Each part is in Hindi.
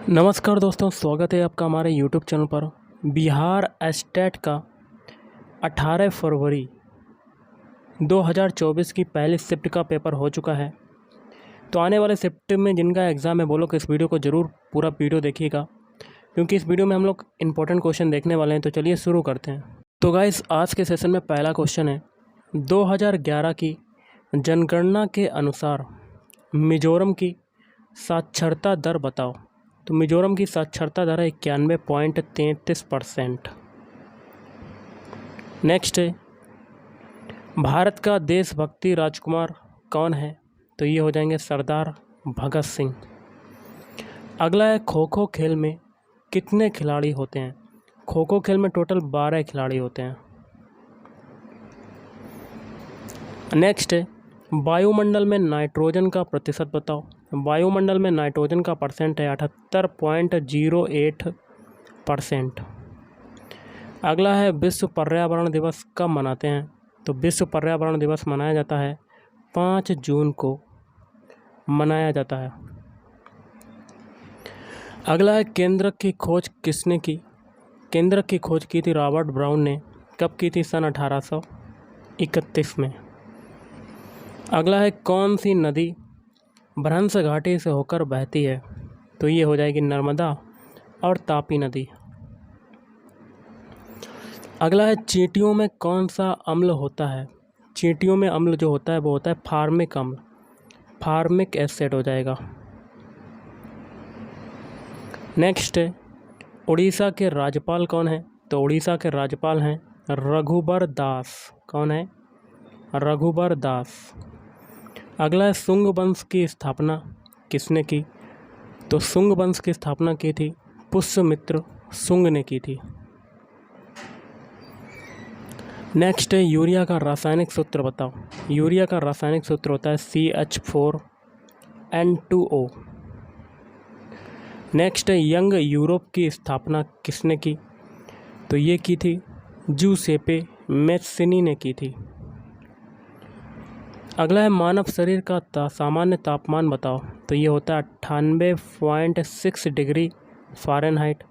नमस्कार दोस्तों, स्वागत है आपका हमारे YouTube चैनल पर। बिहार एस्टेट का 18 फरवरी 2024 की पहली शिफ्ट का पेपर हो चुका है। तो आने वाले शिफ्ट में जिनका एग्ज़ाम है वो लोग इस वीडियो को ज़रूर पूरा वीडियो देखिएगा, क्योंकि इस वीडियो में हम लोग इम्पोर्टेंट क्वेश्चन देखने वाले हैं। तो चलिए शुरू करते हैं। तो गाइस, आज के सेशन में पहला क्वेश्चन है, 2011 की जनगणना के अनुसार मिजोरम की साक्षरता दर बताओ। तो मिजोरम की साक्षरता दर है 91.33%। नेक्स्ट है, भारत का देशभक्ति राजकुमार कौन है। तो ये हो जाएंगे सरदार भगत सिंह। अगला है, खो खो खेल में कितने खिलाड़ी होते हैं। खो खो खेल में टोटल 12 खिलाड़ी होते हैं। नेक्स्ट है, वायुमंडल में नाइट्रोजन का प्रतिशत बताओ। वायुमंडल में नाइट्रोजन का परसेंट है 78.08%। अगला है, विश्व पर्यावरण दिवस कब मनाते हैं। तो विश्व पर्यावरण दिवस मनाया जाता है 5 जून को मनाया जाता है। अगला है, केंद्रक की खोज किसने की। केंद्रक की खोज की थी रॉबर्ट ब्राउन ने। कब की थी? सन 1831 में। अगला है, कौन सी नदी भ्रंश घाटी से होकर बहती है। तो ये हो जाएगी नर्मदा और तापी नदी। अगला है, चींटियों में कौन सा अम्ल होता है। चींटियों में अम्ल जो होता है वो होता है फार्मिक अम्ल, फार्मिक एसिड हो जाएगा। नेक्स्ट है, उड़ीसा के राज्यपाल कौन है। तो उड़ीसा के राज्यपाल हैं रघुबर दास। कौन है? रघुबर दास। अगला है, शुंग वंश की स्थापना किसने की। तो शुंग वंश की स्थापना की थी पुष्यमित्र शुंग ने की थी। नेक्स्ट है, यूरिया का रासायनिक सूत्र बताओ। यूरिया का रासायनिक सूत्र होता है CH4N2O। नेक्स्ट है, यंग यूरोप की स्थापना किसने की। तो ये की थी जूसेपे मैत्सिनी ने की थी। अगला है, मानव शरीर का सामान्य तापमान बताओ। तो ये होता है 98.6 डिग्री फ़ारेनहाइट,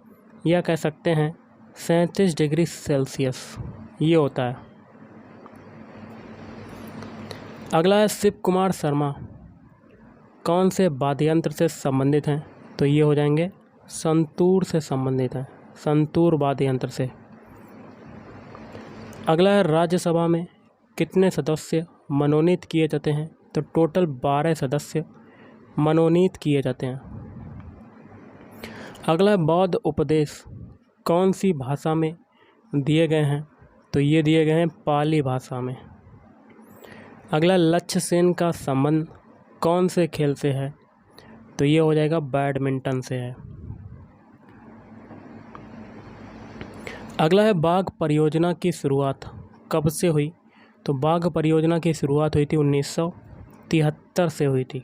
या कह सकते हैं 37 डिग्री सेल्सियस ये होता है। अगला है, शिव कुमार शर्मा कौन से वाद्ययंत्र से संबंधित हैं। तो ये हो जाएंगे संतूर से संबंधित हैं, संतूर वाद्ययंत्र से। अगला है, राज्यसभा में कितने सदस्य मनोनीत किए जाते हैं। तो टोटल 12 सदस्य मनोनीत किए जाते हैं। अगला है, बौद्ध उपदेश कौन सी भाषा में दिए गए हैं। तो ये दिए गए हैं पाली भाषा में। अगला, लक्ष्य सेन का संबंध कौन से खेल से है। तो ये हो जाएगा बैडमिंटन से है। अगला है, बाघ परियोजना की शुरुआत कब से हुई। तो बाघ परियोजना की शुरुआत हुई थी 1973 से हुई थी।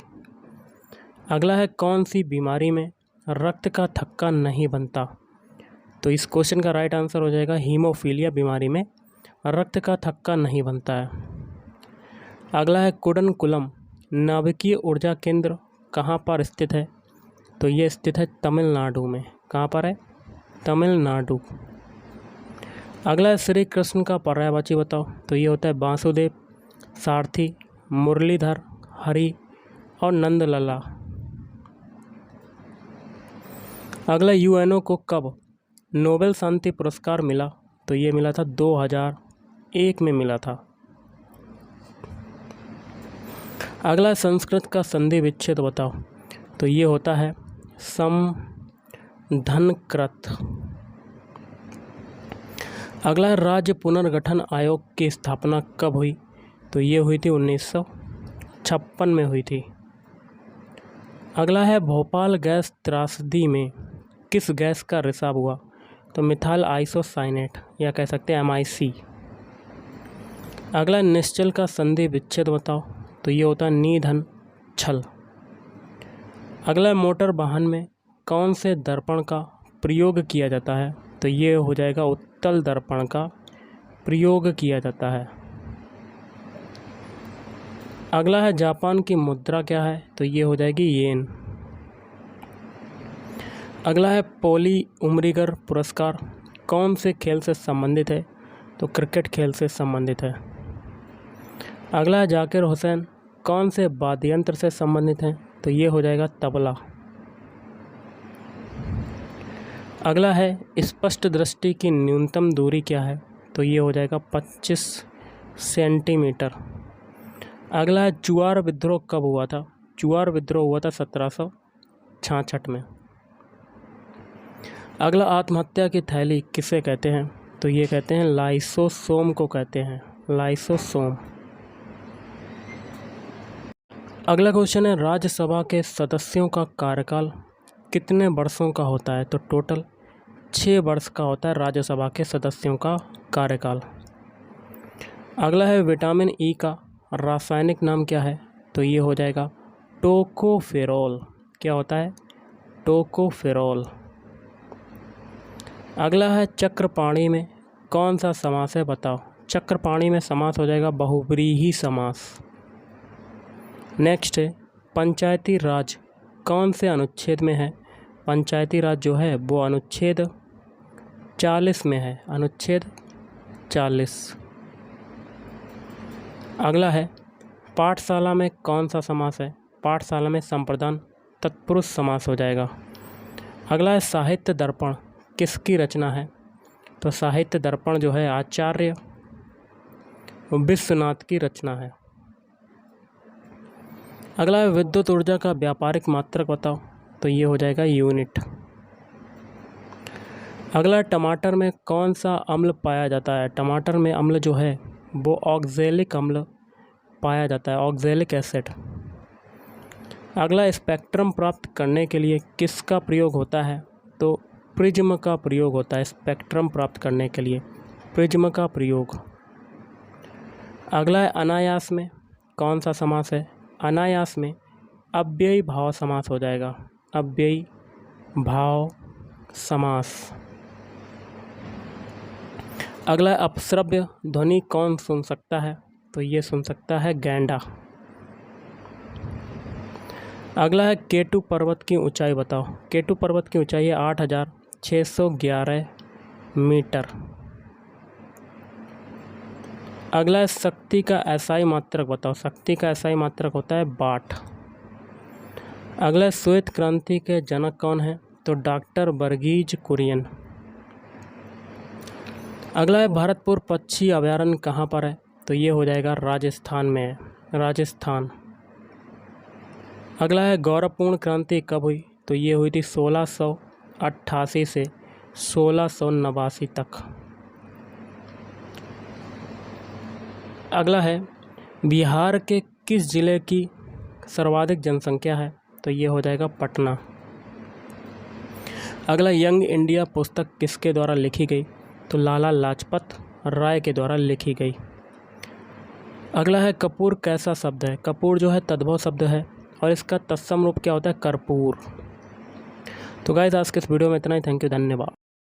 अगला है, कौन सी बीमारी में रक्त का थक्का नहीं बनता। तो इस क्वेश्चन का राइट आंसर हो जाएगा हीमोफीलिया बीमारी में रक्त का थक्का नहीं बनता है। अगला है, कुडनकुलम नाभिकीय ऊर्जा केंद्र कहाँ पर स्थित है। तो ये स्थित है तमिलनाडु में। कहाँ पर है? तमिलनाडु। अगला है, श्री कृष्ण का पर्यायवाची बताओ। तो ये होता है वासुदेव, सारथी, मुरलीधर, हरि और नंदलला। अगला, यूएनओ को कब नोबेल शांति पुरस्कार मिला। तो ये मिला था 2001 में मिला था। अगला, संस्कृत का संधि विच्छेद बताओ। तो ये होता है समधनकृत। अगला है, राज्य पुनर्गठन आयोग की स्थापना कब हुई। तो ये हुई थी 1956 में हुई थी। अगला है, भोपाल गैस त्रासदी में किस गैस का रिसाव हुआ। तो मिथाइल आइसोसाइनेट, या कह सकते हैं MIC। अगला, निश्चल का संधि विच्छेद बताओ। तो ये होता है निधन छल। अगला, मोटर वाहन में कौन से दर्पण का प्रयोग किया जाता है। तो ये हो जाएगा उत्तल दर्पण का प्रयोग किया जाता है। अगला है, जापान की मुद्रा क्या है। तो ये हो जाएगी येन। अगला है पोली उमरीगर पुरस्कार कौन से खेल से संबंधित है? तो क्रिकेट खेल से संबंधित है। अगला है जाकिर हुसैन कौन से वाद्य यंत्र से संबंधित हैं? तो ये हो जाएगा तबला। अगला है स्पष्ट दृष्टि की न्यूनतम दूरी क्या है? तो ये हो जाएगा 25 सेंटीमीटर। अगला है चुआर विद्रोह कब हुआ था? चुआर विद्रोह हुआ था 1766 में। अगला आत्महत्या की थैली किसे कहते हैं? तो ये कहते हैं लाइसोसोम को कहते हैं, लाइसोसोम। अगला क्वेश्चन है राज्यसभा के सदस्यों का कार्यकाल कितने वर्षों का होता है? तो टोटल 6 वर्ष का होता है राज्यसभा के सदस्यों का कार्यकाल। अगला है विटामिन ई का रासायनिक नाम क्या है? तो ये हो जाएगा टोकोफेरोल। क्या होता है? टोकोफेरोल। अगला है चक्रपाणी में कौन सा समास है? बताओ। चक्रपाणी में समास हो जाएगा बहुव्रीहि समास। नेक्स्ट है पंचायती राज कौन से अनुच्छेद में है? पंचायती राज जो है वो अनुच्छेद 40 में है, अनुच्छेद 40। अगला है पाठशाला में कौन सा समास है? पाठशाला में संप्रदान तत्पुरुष समास हो जाएगा। अगला है साहित्य दर्पण किसकी रचना है? तो साहित्य दर्पण जो है आचार्य विश्वनाथ की रचना है। अगला है विद्युत ऊर्जा का व्यापारिक मात्रक बताओ। तो ये हो जाएगा यूनिट। अगला टमाटर में कौन सा अम्ल पाया जाता है? टमाटर में अम्ल जो है वो ऑक्जेलिक अम्ल पाया जाता है, ऑक्जेलिक एसिड। अगला स्पेक्ट्रम प्राप्त करने के लिए किसका प्रयोग होता है? तो प्रिज्म का प्रयोग होता है स्पेक्ट्रम प्राप्त करने के लिए, प्रिज्म का प्रयोग। अगला है अनायास में कौन सा समास है? अनायास में अव्ययी भाव समास हो जाएगा, अव्ययी भाव समास। अगला है अपश्रव्य ध्वनि कौन सुन सकता है? तो ये सुन सकता है गैंडा। अगला है केटू पर्वत की ऊंचाई बताओ। केटू पर्वत की ऊंचाई है 8611 मीटर। अगला है शक्ति का एसआई मात्रक बताओ। शक्ति का एसआई मात्रक होता है वाट। अगला है श्वेत क्रांति के जनक कौन है? तो डॉक्टर वर्गीज कुरियन। अगला है भरतपुर पक्षी अभयारण्य कहाँ पर है? तो ये हो जाएगा राजस्थान में है, राजस्थान। अगला है गौरवपूर्ण क्रांति कब हुई? तो ये हुई थी 1688 से 1689 तक। अगला है बिहार के किस जिले की सर्वाधिक जनसंख्या है? तो ये हो जाएगा पटना। अगला यंग इंडिया पुस्तक किसके द्वारा लिखी गई? तो लाला लाजपत राय के द्वारा लिखी गई। अगला है कपूर कैसा शब्द है? कपूर जो है तद्भव शब्द है और इसका तत्सम रूप क्या होता है? कर्पूर। तो गाइस आज के इस वीडियो में इतना ही। थैंक यू, धन्यवाद।